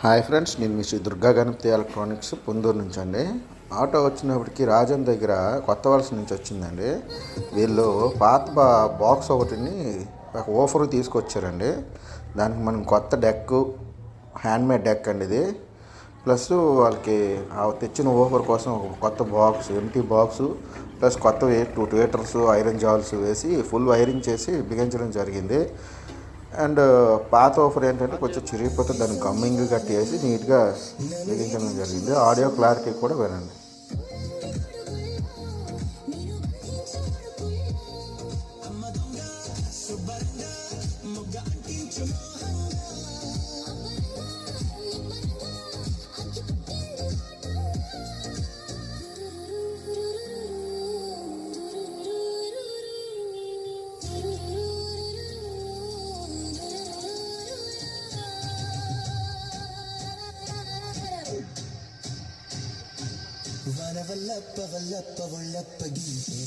Hi friends, నేను మీ Shri Durga Ganapati electronics Ponduru నుంచి అండి. ఆటో వచ్చినప్పటికి రాజన్ దగ్గర కొత్త వలస నుంచి వచ్చిందండి. వీళ్ళు పాత బాక్స్ ఒకటిని ఒక ఓఫర్ తీసుకొచ్చారండి. దానికి మనం కొత్త డెక్, హ్యాండ్మేడ్ డెక్ అండి ఇది. ప్లస్ వాళ్ళకి తెచ్చిన ఓఫర్ కోసం ఒక కొత్త బాక్స్, ఎంటీ బాక్సు, ప్లస్ కొత్తవి 2 ట్వేటర్స్, ఐరన్ జాల్స్ వేసి ఫుల్ వైరింగ్ చేసి బిగించడం జరిగింది. అండ్ పాత ఆఫర్ ఏంటంటే కొంచెం చిరిగిపోతే దాన్ని గమ్మింగ్ కట్టేసి నీట్గా బిగించడం జరిగింది. ఆడియో క్లారిటీ కూడా వినండి. వలవల్లప్ప వల్లప్ప వల్లప్ప గీతే